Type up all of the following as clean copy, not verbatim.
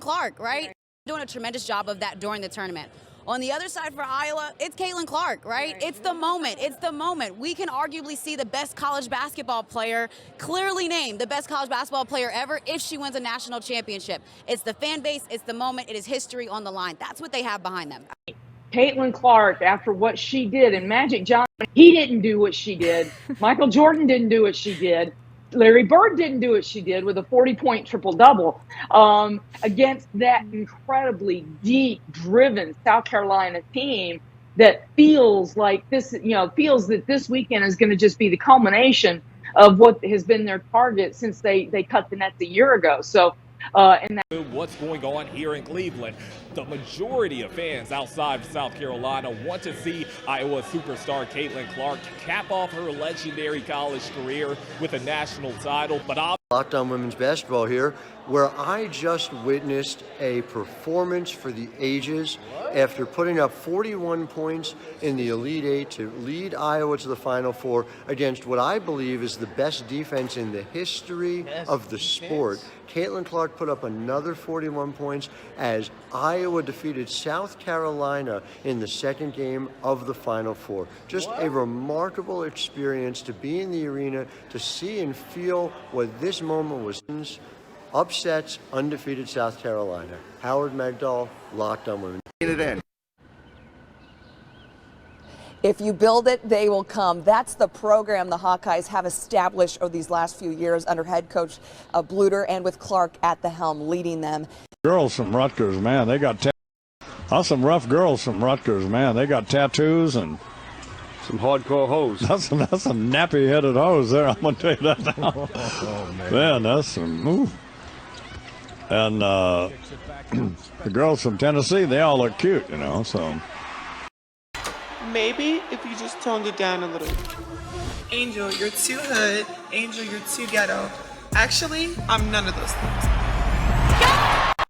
Clark, right? Doing a tremendous job of that during the tournament. On the other side for Iowa, it's Caitlin Clark, right? It's the moment. It's the moment. We can arguably see the best college basketball player, clearly named the best college basketball player ever if she wins a national championship. It's the fan base. It's the moment. It is history on the line. That's what they have behind them. Caitlin Clark, after what she did, and Magic Johnson, he didn't do what she did. Michael Jordan didn't do what she did. Larry Bird didn't do what she did with a 40-point triple-double against that incredibly deep, driven South Carolina team that feels like this, feels that this weekend is going to just be the culmination of what has been their target since they cut the nets a year ago. So, what's going on here in Cleveland? The majority of fans outside of South Carolina want to see Iowa superstar Caitlin Clark cap off her legendary college career with a national title. But Locked On Women's Basketball here, where I just witnessed a performance for the ages after putting up 41 points in the Elite Eight to lead Iowa to the Final Four against what I believe is the best defense in the history of the sport. Caitlin Clark put up another 41 points as Iowa defeated South Carolina in the second game of the Final Four. Just a remarkable experience to be in the arena, to see and feel what this moment was. Upsets undefeated South Carolina. Howard Magdal, Locked On Women. If you build it, they will come. That's the program the Hawkeyes have established over these last few years under head coach Bluter and with Clark at the helm leading them. Girls from Rutgers, man, they got some rough girls from Rutgers, man. They got tattoos and some hardcore hoes. That's some nappy-headed hoes there. I'm gonna tell you that now. Man, that's some. Ooh. And the girls from Tennessee, they all look cute, So. Maybe if you just toned it down a little. Angel, you're too hood. Angel, you're too ghetto. Actually, I'm none of those things.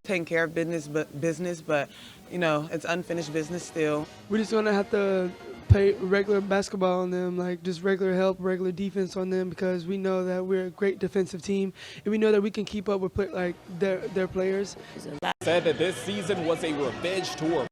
Taking care of business, but it's unfinished business still. We're just gonna have to play regular basketball on them, like just regular help, regular defense on them, because we know that we're a great defensive team, and we know that we can keep up with their players. Said that this season was a revenge tour.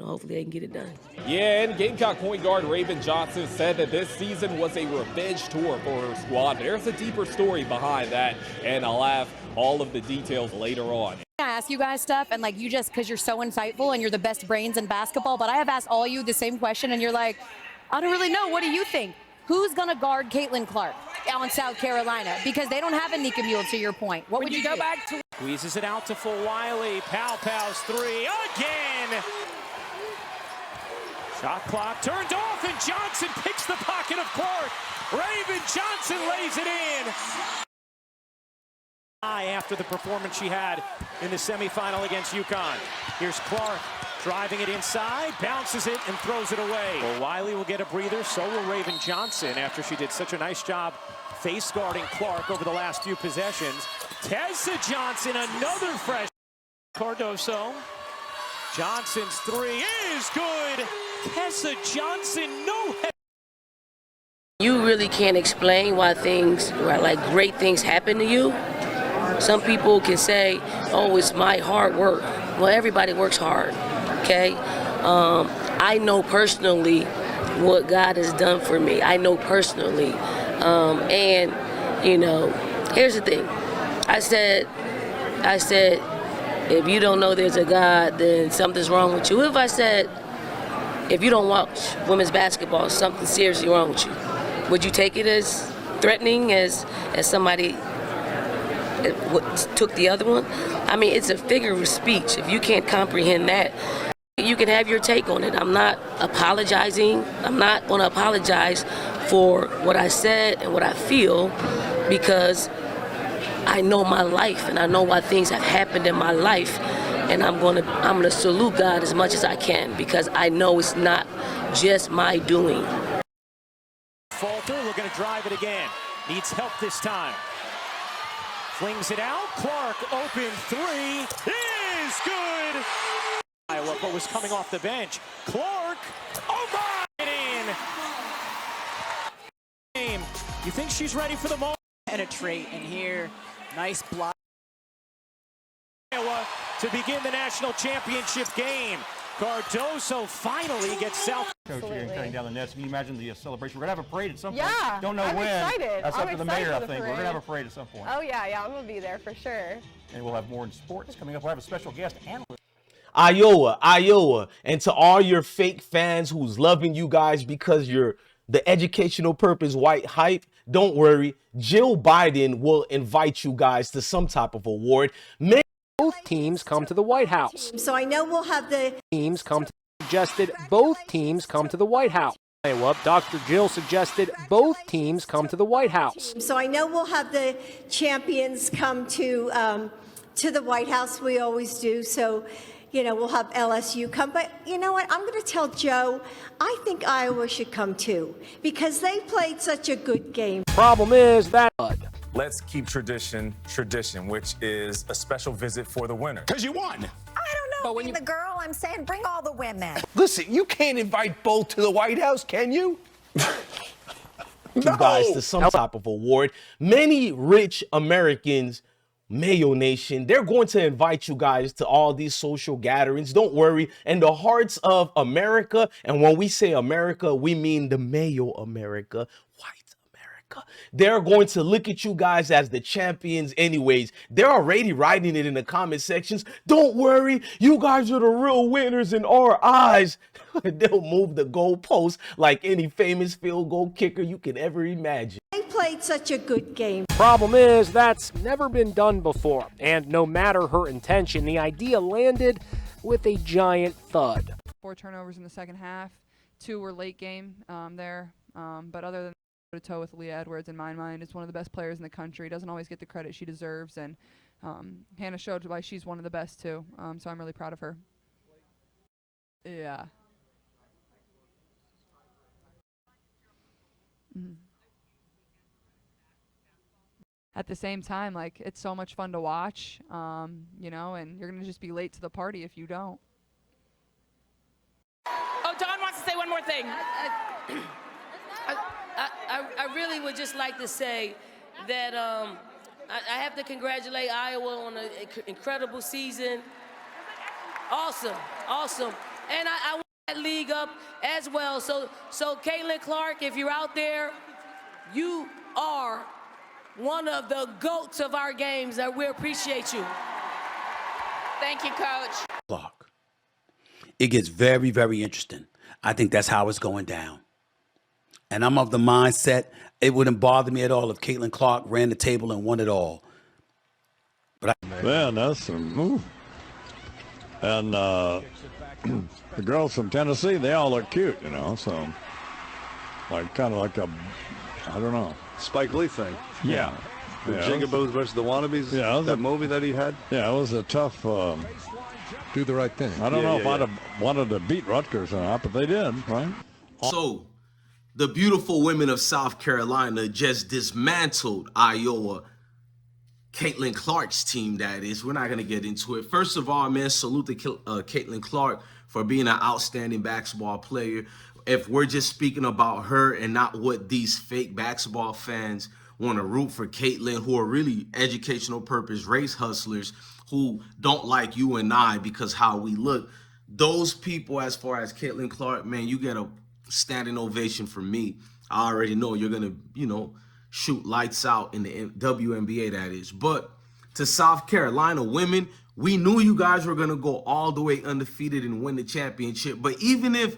Hopefully they can get it done. Yeah, and Gamecock point guard Raven Johnson said that this season was a revenge tour for her squad. There's a deeper story behind that, and I'll have all of the details later on. I ask you guys stuff, and you just, because you're so insightful and you're the best brains in basketball, but I have asked all you the same question, and you're like, I don't really know. What do you think? Who's going to guard Caitlin Clark out in South Carolina? Because they don't have a Nika Mule, to your point. What would you go back to? Squeezes it out to full Wiley. Pow's three again. Shot clock turned off, and Johnson picks the pocket of Clark. Raven Johnson lays it in. After the performance she had in the semifinal against UConn. Here's Clark driving it inside, bounces it, and throws it away. Well, Wiley will get a breather, so will Raven Johnson after she did such a nice job face guarding Clark over the last few possessions. Tessa Johnson, another fresh. Cardoso. Johnson's three is good. Tessa Johnson, no head. You really can't explain why great things happen to you. Some people can say, oh, it's my hard work. Well, everybody works hard, okay? I know personally what God has done for me. I know personally. And, here's the thing. I said, if you don't know there's a God, then something's wrong with you. If I said, if you don't watch women's basketball, something seriously wrong with you, would you take it as threatening as somebody took the other one? I mean, it's a figure of speech. If you can't comprehend that, you can have your take on it. I'm not apologizing. I'm not going to apologize for what I said and what I feel, because I know my life and I know why things have happened in my life, and I'm gonna salute God as much as I can, because I know it's not just my doing. Falter looking to drive it again. Needs help this time. Flings it out. Clark open three is good. Iowa, but was coming off the bench. Clark, oh my, in. You think she's ready for the moment? Penetrate in here. Nice block. Iowa to begin the national championship game. Cardoso finally gets South. Coach here and cutting down the nets. Can you imagine the celebration? We're going to have a parade at some point. Yeah. Don't know I'm when. excited. That's I'm up to the excited mayor, I for the think. We're going to parade. have a parade at some point. Oh, yeah, I'm going to be there for sure. And we'll have more in sports coming up. We'll have a special guest analyst. Iowa. And to all your fake fans who's loving you guys because you're the educational purpose white hype, don't worry. Jill Biden will invite you guys to some type of award. Both teams come to the White House. So I know we'll have the teams come to suggested both teams come to the White House. Iowa, Dr. Jill suggested both teams come to the White House. So I know we'll have the champions come to the White House. We always do. So, you know, we'll have LSU come. But you know what? I'm going to tell Joe, I think Iowa should come too because they played such a good game. Problem is that let's keep tradition, which is a special visit for the winner. Because you won. I don't know. Being the girl, I'm saying bring all the women. Listen, you can't invite both to the White House, can you? You guys to some type of award. Many rich Americans, Mayo Nation, they're going to invite you guys to all these social gatherings. Don't worry. In the hearts of America, and when we say America, we mean the Mayo America, white America. They're going to look at you guys as the champions anyways. They're already writing it in the comment sections. Don't worry. You guys are the real winners in our eyes. They'll move the goalpost like any famous field goal kicker you can ever imagine. They played such a good game. Problem is that's never been done before. And no matter her intention, the idea landed with a giant thud. 4 turnovers in the second half. 2 were late game there. But other than toe with Leah Edwards, in my mind, is one of the best players in the country. Doesn't always get the credit she deserves. And Hannah showed why she's one of the best too. So I'm really proud of her. Yeah. Mm-hmm. At the same time, like, it's so much fun to watch, you know, and you're going to just be late to the party if you don't. Oh, Dawn wants to say one more thing. I really would just like to say that I have to congratulate Iowa on an incredible season. Awesome. And I want that league up as well. So Caitlin Clark, if you're out there, you are one of the GOATs of our games. We appreciate you. Thank you, Coach. Clark. It gets very, very interesting. I think that's how it's going down. And I'm of the mindset, it wouldn't bother me at all if Caitlin Clark ran the table and won it all. But Man, that's some move. And the girls from Tennessee, they all look cute, you know, so like kind of like a, I don't know. Spike Lee thing. Yeah. The Jigaboos versus the Wannabes. Yeah, that movie that he had. Yeah, it was a tough. Do the right thing. I don't know if I'd have wanted to beat Rutgers or not, but they did, right? So, the beautiful women of South Carolina just dismantled Iowa. Caitlin Clark's team, that is. We're not going to get into it. First of all, man, salute to Caitlin Clark for being an outstanding basketball player. If we're just speaking about her and not what these fake basketball fans want to root for Caitlin, who are really educational purpose race hustlers who don't like you and I because how we look, those people, as far as Caitlin Clark, man, you get a standing ovation from me. I already know you're going to, you know, shoot lights out in the WNBA, that is. But to South Carolina women, we knew you guys were going to go all the way undefeated and win the championship. But even if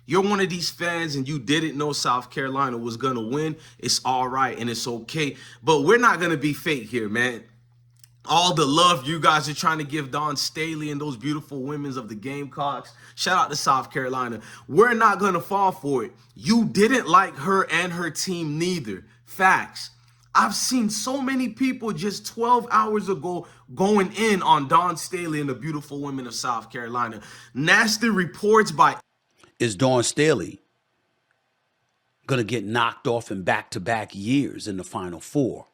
you're one of these fans and you didn't know South Carolina was going to win, it's all right and it's okay. But we're not going to be fake here, man. All the love you guys are trying to give Dawn Staley and those beautiful women of the Gamecocks. Shout out to South Carolina. We're not going to fall for it. You didn't like her and her team neither. Facts. I've seen so many people just 12 hours ago going in on Dawn Staley and the beautiful women of South Carolina. Nasty reports by... is Dawn Staley going to get knocked off in back-to-back years in the Final Four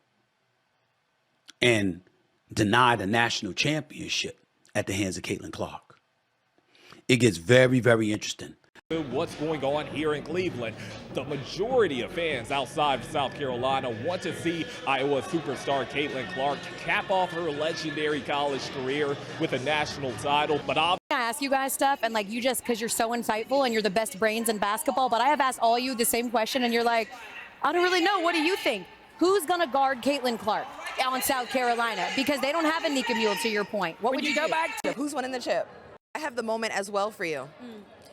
and denied a national championship at the hands of Caitlin Clark? It gets very, very interesting. What's going on here in Cleveland? The majority of fans outside of South Carolina want to see Iowa superstar Caitlin Clark cap off her legendary college career with a national title. But I ask you guys stuff, and like you just, because you're so insightful and you're the best brains in basketball, but I have asked all you the same question, and you're like, I don't really know. What do you think? Who's going to guard Caitlin Clark on South Carolina? Because they don't have a Nika Mule, to your point. What would you go do? back to? Who's winning the chip? I have the moment as well for you.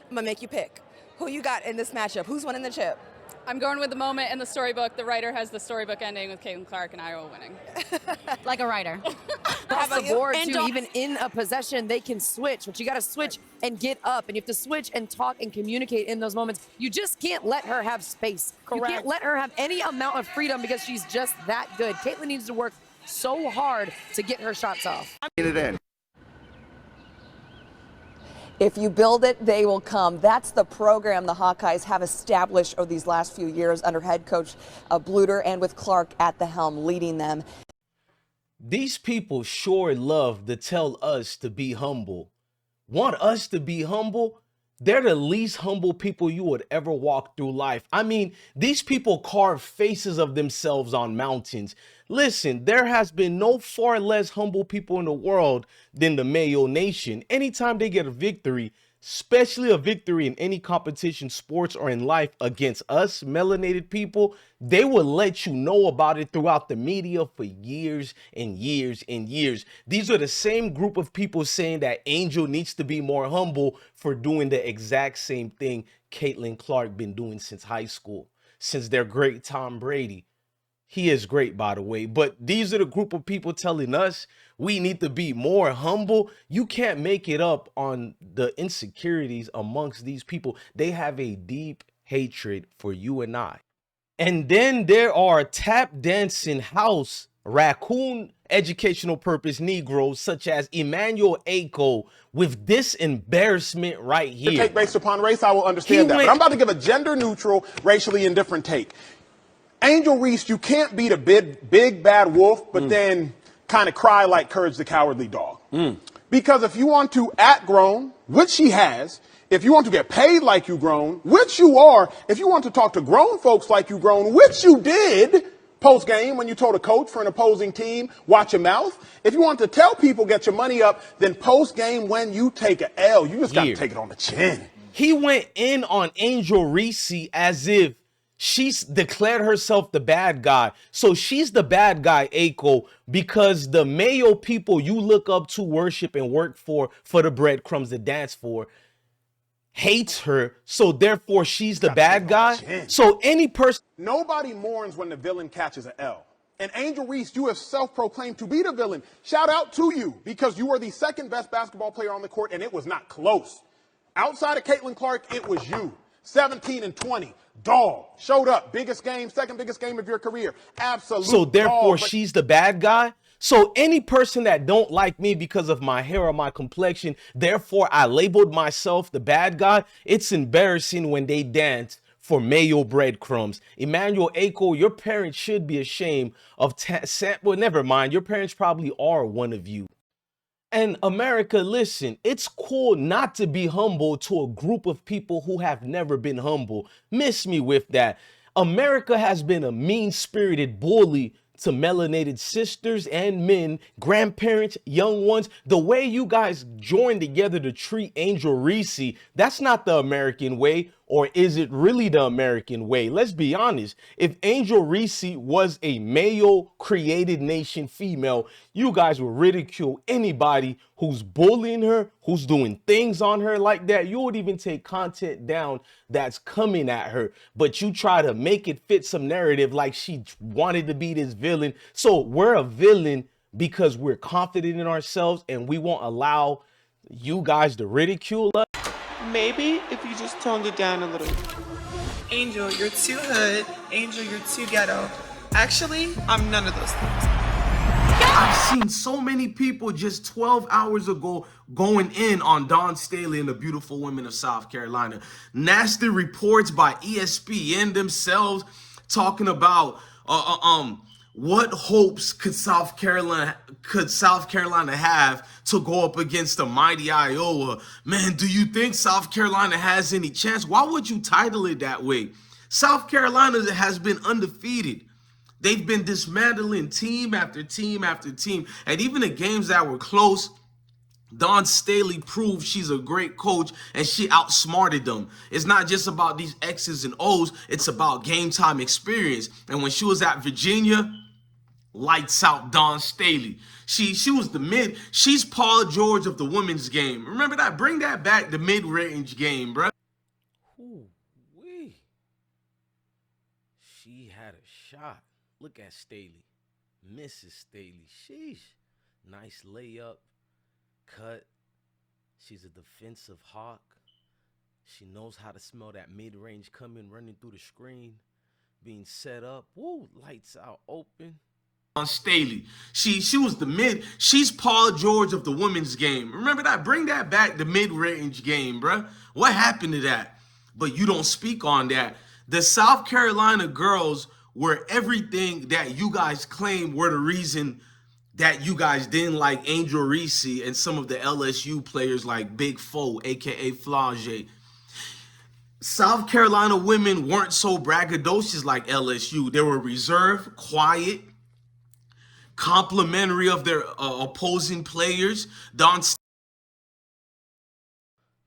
I'm going to make you pick. Who you got in this matchup? Who's winning the chip? I'm going with the moment in the storybook. The writer has the storybook ending with Caitlin Clark and Iowa winning. Like a writer. How about the board, you? too, even in a possession, they can switch, but you got to switch and get up, and you have to switch and talk and communicate in those moments. You just can't let her have space. Correct. You can't let her have any amount of freedom because she's just that good. Caitlin needs to work so hard to get her shots off. Get it in. If you build it, they will come. That's the program the Hawkeyes have established over these last few years under head coach Bluter and with Clark at the helm leading them. These people sure love to tell us to be humble. Want us to be humble? They're the least humble people you would ever walk through life. I mean, these people carve faces of themselves on mountains. Listen, there has been no far less humble people in the world than the Mayo Nation. Anytime they get a victory, especially a victory in any competition, sports, or in life against us melanated people, they will let you know about it throughout the media for years and years and years. These are the same group of people saying that Angel needs to be more humble for doing the exact same thing Caitlin Clark been doing since high school, since their great Tom Brady. He is great, by the way, but these are the group of people telling us we need to be more humble. You can't make it up on the insecurities amongst these people. They have a deep hatred for you and I. And then there are tap dancing house raccoon educational purpose Negroes such as Emmanuel Aiko with this embarrassment right here. Take based upon race, I will understand that. But I'm about to give a gender neutral, racially indifferent take. Angel Reese, you can't beat a big bad wolf, but then kind of cry like Courage the Cowardly Dog. Because if you want to act grown, which she has, if you want to get paid like you grown, which you are, if you want to talk to grown folks like you grown, which you did post-game when you told a coach for an opposing team, watch your mouth. If you want to tell people get your money up, then post-game when you take an L, you just got to take it on the chin. He went in on Angel Reese as if she's declared herself the bad guy. So she's the bad guy, Aiko, because the Mayo people you look up to, worship, and work for the breadcrumbs to dance for, hates her. So therefore, she's the bad guy. So any person... Nobody mourns when the villain catches an L. And Angel Reese, you have self-proclaimed to be the villain. Shout out to you, because you were the second best basketball player on the court, and it was not close. Outside of Caitlin Clark, it was you. 17 and 20. Dog. Showed up. Biggest game, second biggest game of your career. Absolute So therefore, dog, she's the bad guy. So any person that don't like me because of my hair or my complexion, therefore I labeled myself the bad guy. It's embarrassing when they dance for Mayo breadcrumbs. Emmanuel Aiko, your parents should be ashamed of well, never mind. Your parents probably are one of you. And America, listen, it's cool not to be humble to a group of people who have never been humble. Miss me with that. America has been a mean-spirited bully to melanated sisters and men, grandparents, young ones. The way you guys joined together to treat Angel Reese, that's not the American way. Or is it really the American way? Let's be honest. If Angel Reese was a Mayo created nation female, you guys would ridicule anybody who's bullying her, who's doing things on her like that. You would even take content down that's coming at her. But you try to make it fit some narrative like she wanted to be this villain. So we're a villain because we're confident in ourselves and we won't allow you guys to ridicule us. Maybe if you just toned it down a little. Angel, you're too hood. Angel, you're too ghetto. Actually, I'm none of those things. I've seen so many people just 12 hours ago going in on Dawn Staley and the beautiful women of South Carolina. Nasty reports by ESPN themselves talking about what hopes could South Carolina have to go up against the mighty Iowa? Man, do you think South Carolina has any chance? Why would you title it that way? South Carolina has been undefeated. They've been dismantling team after team after team. And even the games that were close, Dawn Staley proved she's a great coach and she outsmarted them. It's not just about these X's and O's, it's about game time experience. And when she was at Virginia, lights out Dawn Staley. She was she's Paul George of the women's game. Remember that? Bring that back, the mid-range game, bro. Ooh-wee. She had a shot. Look at Staley. Mrs. Staley. Sheesh. Nice layup. Cut. She's a defensive hawk. She knows how to smell that mid-range coming, running through the screen, being set up. Woo, lights out, open. On Staley, she's Paul George of the women's game. Remember that? Bring that back, the mid-range game, bruh. What happened to that? But you don't speak on that. The South Carolina girls were everything that you guys claim were the reason that you guys didn't like Angel Reese and some of the LSU players like Big Foe, aka Flage. South Carolina women weren't so braggadocious like LSU. They were reserved, quiet, complimentary of their opposing players.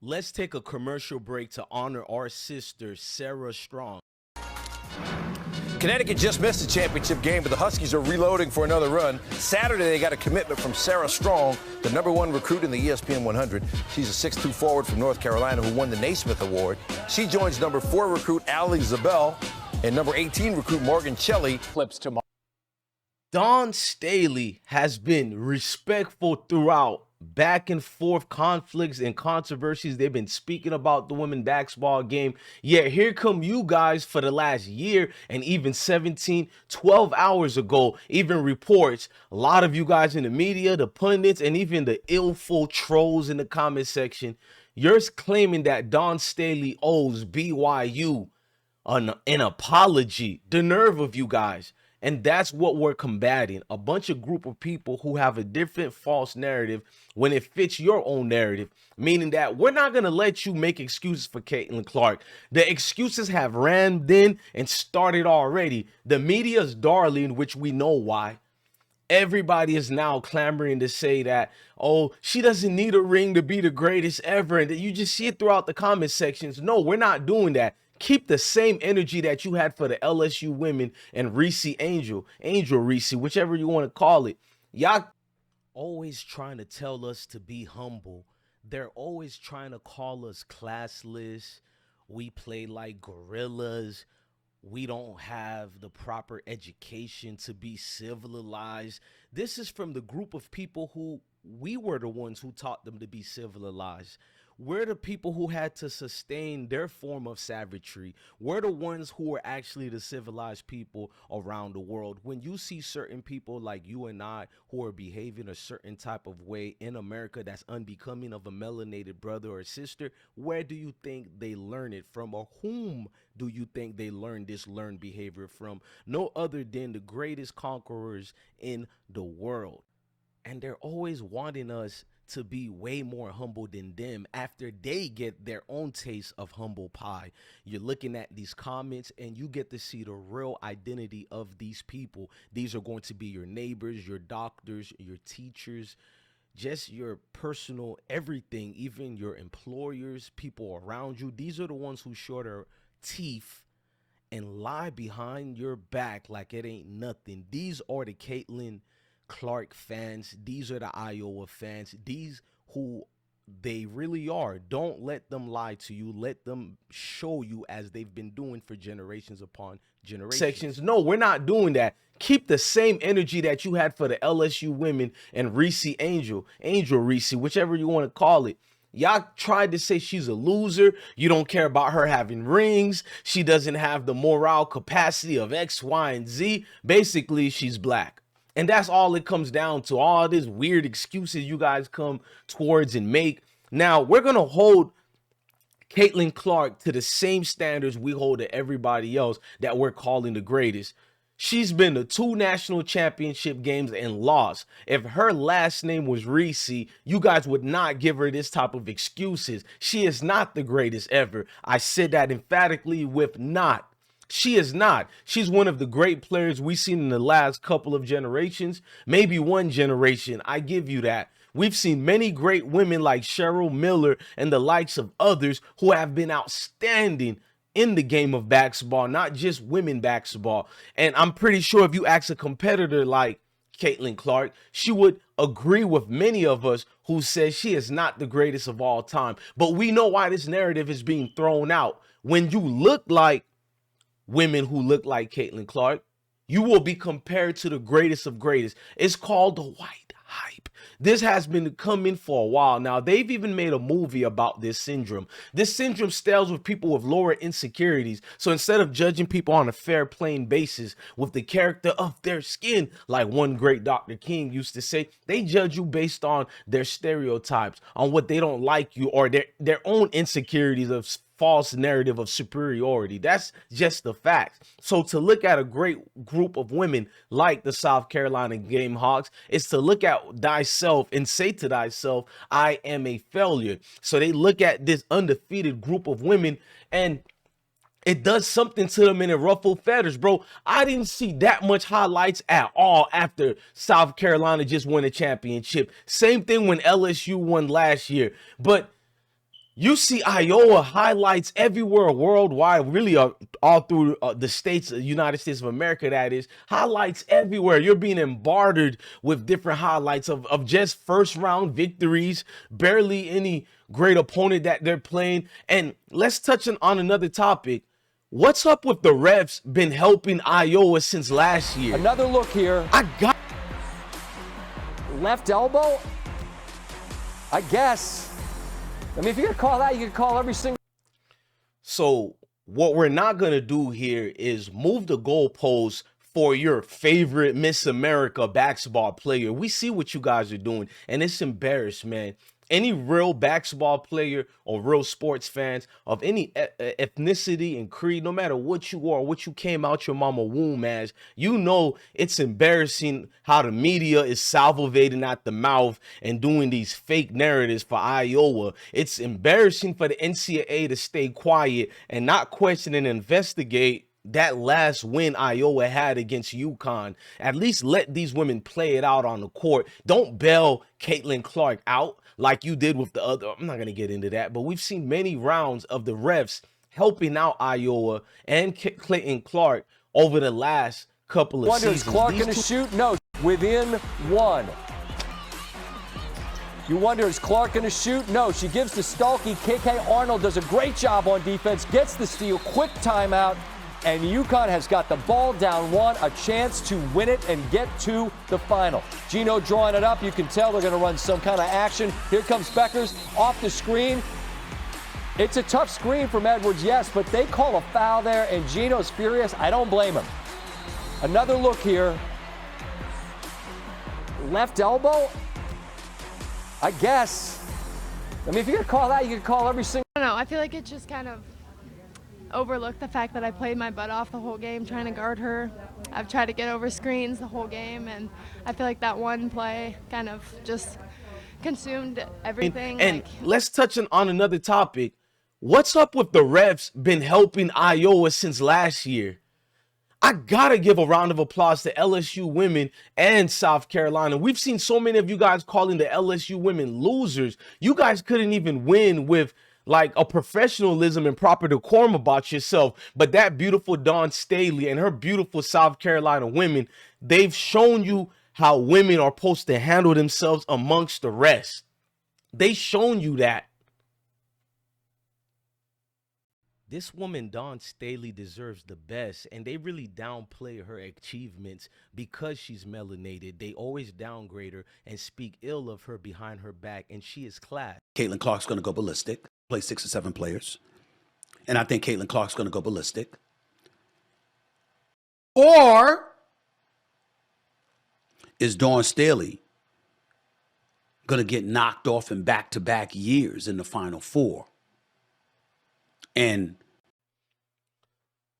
Let's take a commercial break to honor our sister, Sarah Strong. Connecticut just missed the championship game, but the Huskies are reloading for another run. Saturday, they got a commitment from Sarah Strong, the #1 recruit in the ESPN 100. She's a 6'2" forward from North Carolina who won the Naismith Award. She joins #4 recruit Allie Zabel and #18 recruit Morgan Shelley. Flips tomorrow. Dawn Staley has been respectful throughout back and forth conflicts and controversies. They've been speaking about the women basketball game. Yet here come you guys for the last year and even 12 hours ago, even reports, a lot of you guys in the media, the pundits, and even the illful trolls in the comment section, you're claiming that Dawn Staley owes BYU an apology. The nerve of you guys. And that's what we're combating. A bunch of group of people who have a different false narrative when it fits your own narrative, meaning that we're not going to let you make excuses for Caitlin Clark. The excuses have rammed in and started already. The media's darling, which we know why. Everybody is now clamoring to say that, oh, she doesn't need a ring to be the greatest ever. And you just see it throughout the comment sections. No, we're not doing that. Keep the same energy that you had for the LSU women and Reese Angel Reese, whichever you want to call it. Y'all always trying to tell us to be humble. They're always trying to call us classless. We play like gorillas. We don't have the proper education to be civilized. This is from the group of people who we were the ones who taught them to be civilized. We're the people who had to sustain their form of savagery. We're the ones who are actually the civilized people around the world. When you see certain people like you and I who are behaving a certain type of way in America that's unbecoming of a melanated brother or sister, where do you think they learn it from, or whom do you think they learn this learned behavior from? No other than the greatest conquerors in the world. And they're always wanting us to be way more humble than them after they get their own taste of humble pie. You're looking at these comments and you get to see the real identity of these people. These are going to be your neighbors, your doctors, your teachers, just your personal everything, even your employers, people around you. These are the ones who show their teeth and lie behind your back like it ain't nothing. These are the Caitlin Clark fans. These are the Iowa fans. These who they really are. Don't let them lie to you. Let them show you as they've been doing for generations upon generations. No, we're not doing that. Keep the same energy that you had for the LSU women and Reese Angel Reese, whichever you want to call it. Y'all tried to say she's a loser. You don't care about her having rings. She doesn't have the moral capacity of X, Y, and Z. Basically, she's black. And that's all it comes down to. All these weird excuses you guys come towards and make. Now, we're going to hold Caitlin Clark to the same standards we hold to everybody else that we're calling the greatest. She's been to 2 national championship games and lost. If her last name was Reese, you guys would not give her this type of excuses. She is not the greatest ever. I said that emphatically with not. She is not. She's one of the great players we've seen in the last couple of generations, maybe one generation. I give you that. We've seen many great women like Cheryl Miller and the likes of others who have been outstanding in the game of basketball, not just women basketball. And I'm pretty sure if you ask a competitor like Caitlin Clark, she would agree with many of us who says she is not the greatest of all time. But we know why this narrative is being thrown out. When you look like women who look like Caitlin Clark, you will be compared to the greatest of greatest. It's called the white hype. This has been coming for a while now. They've even made a movie about this syndrome. This syndrome stays with people with lower insecurities. So instead of judging people on a fair, plain basis with the character of their skin, like one great Dr. King used to say, they judge you based on their stereotypes, on what they don't like you, or their own insecurities of false narrative of superiority. That's just the fact. So to look at a great group of women like the South Carolina Gamecocks is to look at thyself and say to thyself, I am a failure. So they look at this undefeated group of women and it does something to them and it ruffled feathers, bro. I didn't see that much highlights at all after South Carolina just won a championship. Same thing when LSU won last year. But you see Iowa highlights everywhere worldwide, really all through the states, United States of America, that is. Highlights everywhere. You're being bombarded with different highlights of just first round victories, barely any great opponent that they're playing. And let's touch on another topic. What's up with the refs been helping Iowa since last year? Another look here. I got left elbow, I guess. I mean, if you're going to call that, you can call every single. So what we're not going to do here is move the goalposts for your favorite Miss America basketball player. We see what you guys are doing, and it's embarrassing, man. Any real basketball player or real sports fans of any ethnicity and creed, no matter what you are, what you came out your mama womb as, you know it's embarrassing how the media is salivating at the mouth and doing these fake narratives for Iowa. It's embarrassing for the NCAA to stay quiet and not question and investigate that last win Iowa had against UConn. At least let these women play it out on the court. Don't bail Caitlin Clark out like you did with the other. I'm not going to get into that, but we've seen many rounds of the refs helping out Iowa and Caitlin Clark over the last couple of seasons. Is Clark going to shoot? No, within one. You wonder, is Clark going to shoot? No, she gives to Staley. KK Arnold does a great job on defense, gets the steal, quick timeout, and UConn has got the ball down one, a chance to win it and get to the final. Gino drawing it up. You can tell they're going to run some kind of action. Here comes Beckers off the screen. It's a tough screen from Edwards, yes, but they call a foul there, and Gino's furious. I don't blame him. Another look here. Left elbow, I guess. I mean, if you're going to call that, you can call every single. I don't know. I feel like it just kind of overlooked the fact that I played my butt off the whole game trying to guard her. I've tried to get over screens the whole game, and I feel like that one play kind of just consumed everything. And let's touch on another topic. What's up with the refs been helping Iowa since last year? I gotta give a round of applause to LSU women and South Carolina. We've seen so many of you guys calling the LSU women losers. You guys couldn't even win with like a professionalism and proper decorum about yourself. But that beautiful Dawn Staley and her beautiful South Carolina women, they've shown you how women are supposed to handle themselves amongst the rest. They've shown you that. This woman, Dawn Staley, deserves the best, and they really downplay her achievements because she's melanated. They always downgrade her and speak ill of her behind her back, and she is class. Caitlin Clark's going to go ballistic, play 6 or 7 players, and I think Caitlin Clark's going to go ballistic. Or is Dawn Staley going to get knocked off in back-to-back years in the Final Four? And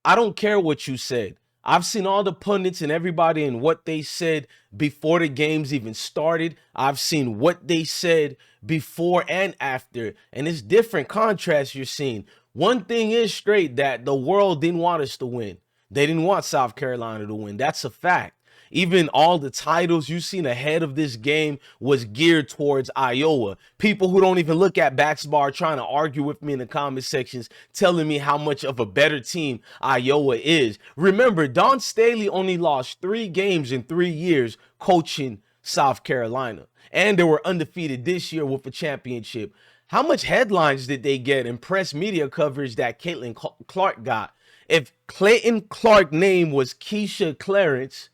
I don't care what you said. I've seen all the pundits and everybody and what they said before the games even started. I've seen what they said before and after, and it's different contrasts you're seeing. One thing is straight, that the world didn't want us to win. They didn't want South Carolina to win. That's a fact. Even all the titles you've seen ahead of this game was geared towards Iowa. People who don't even look at basketball are trying to argue with me in the comment sections, telling me how much of a better team Iowa is. Remember, Don Staley only lost 3 games in 3 years coaching South Carolina. And they were undefeated this year with a championship. How much headlines did they get in press media coverage that Caitlin Clark got? If Clayton Clark's name was Keisha Clarence,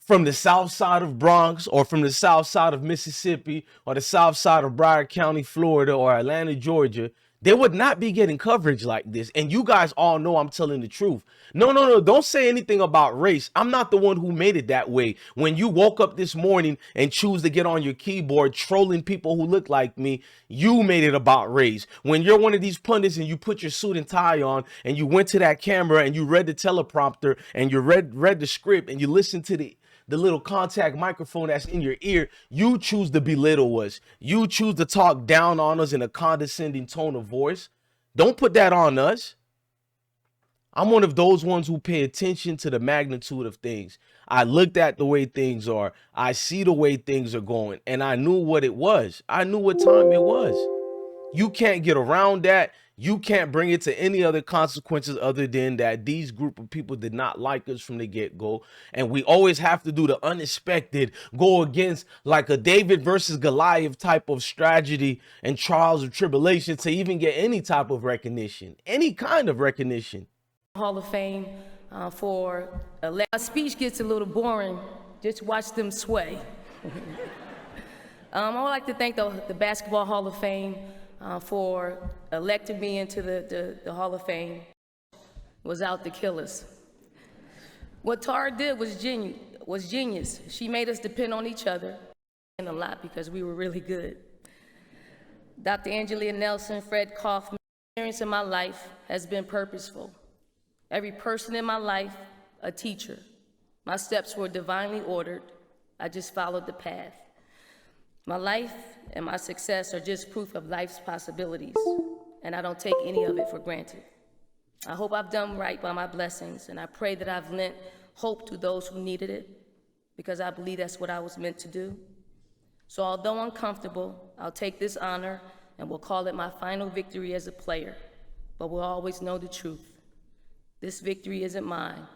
from the south side of Bronx, or from the south side of Mississippi, or the south side of Broward County, Florida, or Atlanta, Georgia, they would not be getting coverage like this. And you guys all know I'm telling the truth. No, don't say anything about race. I'm not the one who made it that way. When you woke up this morning and choose to get on your keyboard trolling people who look like me, you made it about race. When you're one of these pundits and you put your suit and tie on and you went to that camera and you read the teleprompter and you read the script and you listened to the little contact microphone that's in your ear, you choose to belittle us. You choose to talk down on us in a condescending tone of voice. Don't put that on us. I'm one of those ones who pay attention to the magnitude of things. I looked at the way things are. I see the way things are going. And I knew what it was. I knew what time it was. You can't get around that. You can't bring it to any other consequences other than that these group of people did not like us from the get-go. And we always have to do the unexpected, go against like a David versus Goliath type of strategy and trials of tribulation to even get any type of recognition, any kind of recognition. Hall of Fame for my speech gets a little boring. Just watch them sway. I would like to thank the Basketball Hall of Fame for electing me into the Hall of Fame. Was out to kill us. What Tara did was genius. She made us depend on each other and a lot because we were really good. Dr. Angelia Nelson, Fred Kaufman, experience in my life has been purposeful. Every person in my life, a teacher. My steps were divinely ordered. I just followed the path. My life and my success are just proof of life's possibilities, and I don't take any of it for granted. I hope I've done right by my blessings, and I pray that I've lent hope to those who needed it, because I believe that's what I was meant to do. So although uncomfortable, I'll take this honor, and we'll call it my final victory as a player, but we'll always know the truth. This victory isn't mine.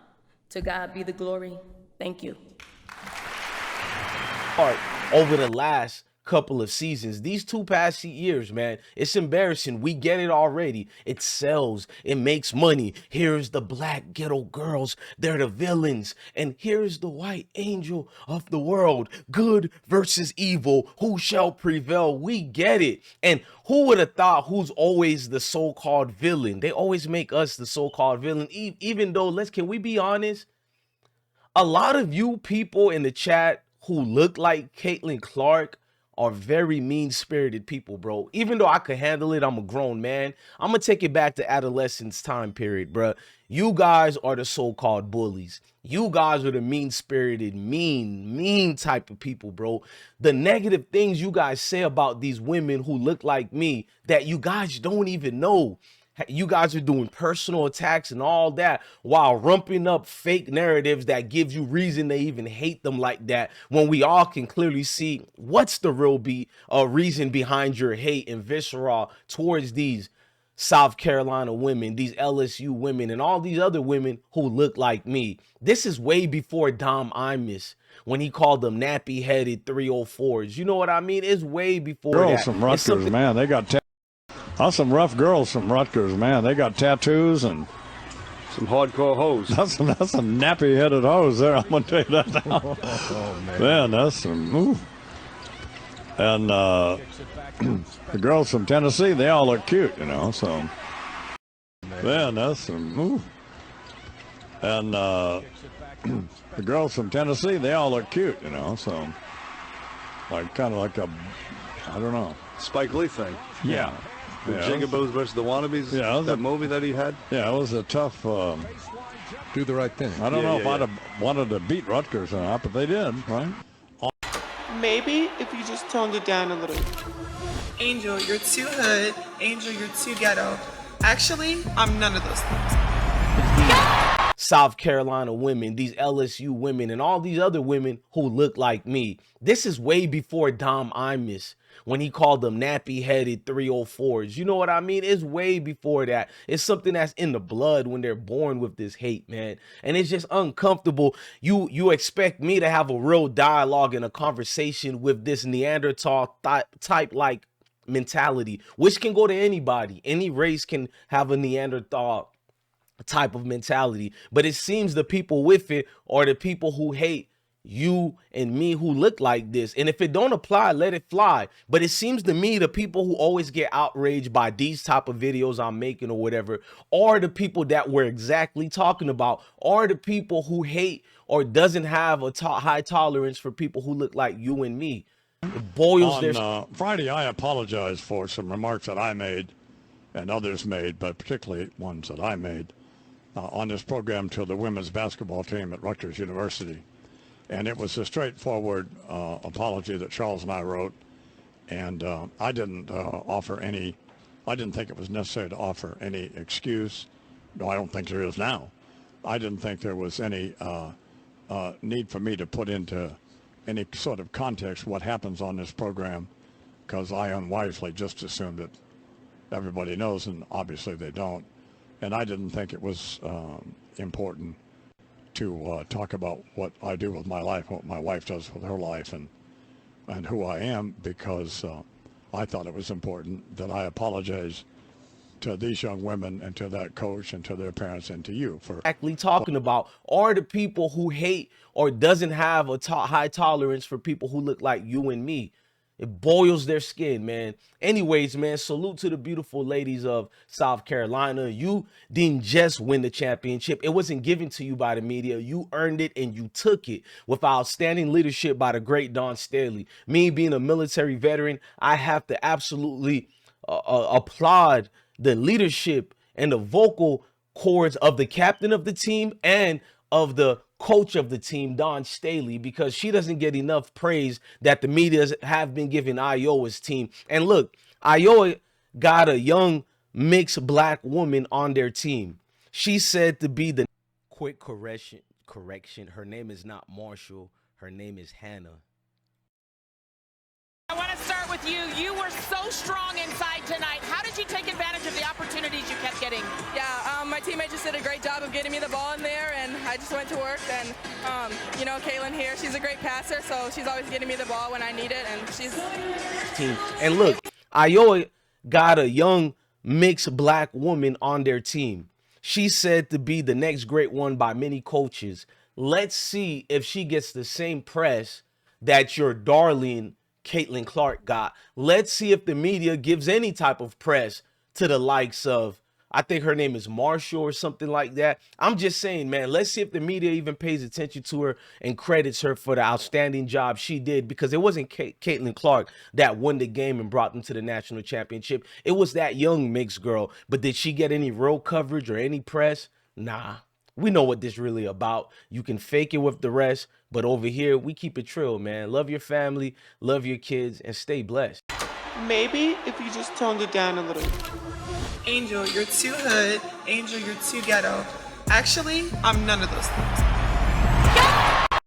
To God be the glory. Thank you. Over the last couple of seasons, these 2 past years, man, it's embarrassing. We get it already. It sells. It makes money. Here's the black ghetto girls. They're the villains. And here's the white angel of the world. Good versus evil. Who shall prevail? We get it. And who would have thought who's always the so-called villain? They always make us the so-called villain. Even though, can we be honest? A lot of you people in the chat who look like Caitlin Clark are very mean-spirited people, bro. Even though I could handle it, I'm a grown man. I'm going to take it back to adolescence time period, bro. You guys are the so-called bullies. You guys are the mean-spirited, mean type of people, bro. The negative things you guys say about these women who look like me that you guys don't even know. You guys are doing personal attacks and all that while rumping up fake narratives that give you reason to even hate them like that, when we all can clearly see what's the real reason behind your hate and visceral towards these South Carolina women, these LSU women, and all these other women who look like me. This is way before Dom Imus, when he called them nappy-headed 304s. You know what I mean? It's way before Girls that. from Rutgers, man, they got some rough girls from Rutgers, man. They got tattoos and some hardcore hoes. That's some nappy-headed hoes there. I'm gonna tell you that now. Man, that's some. Ooh. And the girls from Tennessee, they all look cute, you know. So, man, that's some. Ooh. And the girls from Tennessee, they all look cute, you know. So, kind of like a, I don't know, Spike Lee thing. Yeah. The Jigabos versus the Wannabes. Yeah, that movie that he had. Yeah, it was a tough Do the right thing. I don't know if I'd have wanted to beat Rutgers or not, but they did, right? Maybe if you just toned it down a little. Angel, you're too hood. Angel, you're too ghetto. Actually, I'm none of those things. South Carolina women, these LSU women, and all these other women who look like me. This is way before Dom Imus, when he called them nappy-headed 304s. You know what I mean? It's way before that. It's something that's in the blood when they're born with this hate, man. And it's just uncomfortable. You expect me to have a real dialogue and a conversation with this Neanderthal type like mentality, which can go to anybody. Any race can have a Neanderthal type of mentality, but it seems the people with it are the people who hate you and me who look like this. And if it don't apply, let it fly. But it seems to me the people who always get outraged by these type of videos I'm making or whatever are the people that we're exactly talking about, are the people who hate or doesn't have a high tolerance for people who look like you and me. It boils on Friday, I apologize for some remarks that I made and others made, but particularly ones that I made on this program to the women's basketball team at Rutgers University. And it was a straightforward apology that Charles and I wrote. And I didn't I didn't think it was necessary to offer any excuse. No, I don't think there is now. I didn't think there was any need for me to put into any sort of context what happens on this program, because I unwisely just assumed that everybody knows, and obviously they don't. And I didn't think it was important to talk about what I do with my life, what my wife does with her life, and who I am, because I thought it was important that I apologize to these young women and to that coach and to their parents and to you for exactly talking about are the people who hate or doesn't have a high tolerance for people who look like you and me. It boils their skin, man. Anyways, man, salute to the beautiful ladies of South Carolina. You didn't just win the championship. It wasn't given to you by the media. You earned it and you took it with outstanding leadership by the great Dawn Staley. Me being a military veteran, I have to absolutely applaud the leadership and the vocal cords of the captain of the team and of the coach of the team, Dawn Staley, because she doesn't get enough praise that the media have been giving Iowa's team. And look, Iowa got a young mixed black woman on their team. She's said to be the quick correction. Her name is not Marshall. Her name is Hannah. I want to start with you. You were so strong inside tonight. How did you take advantage of the opportunities you kept getting? Yeah, my teammate just did a great job of getting me the ball in there, and I just went to work. And, you know, Caitlin here, she's a great passer, so she's always getting me the ball when I need it, and she's... Team. And look, Iowa got a young mixed black woman on their team. She's said to be the next great one by many coaches. Let's see if she gets the same press that your darling Caitlin Clark got. Let's see if the media gives any type of press to the likes of, I think her name is Marshall or something like that. I'm just saying, man, let's see if the media even pays attention to her and credits her for the outstanding job she did, because it wasn't Caitlin Clark that won the game and brought them to the national championship. It was that young mixed girl. But did she get any real coverage or any press? Nah. We know what this really about. You can fake it with the rest, but over here, we keep it trill, man. Love your family, love your kids, and stay blessed. Maybe if you just toned it down a little. Angel, you're too hood. Angel, you're too ghetto. Actually, I'm none of those things.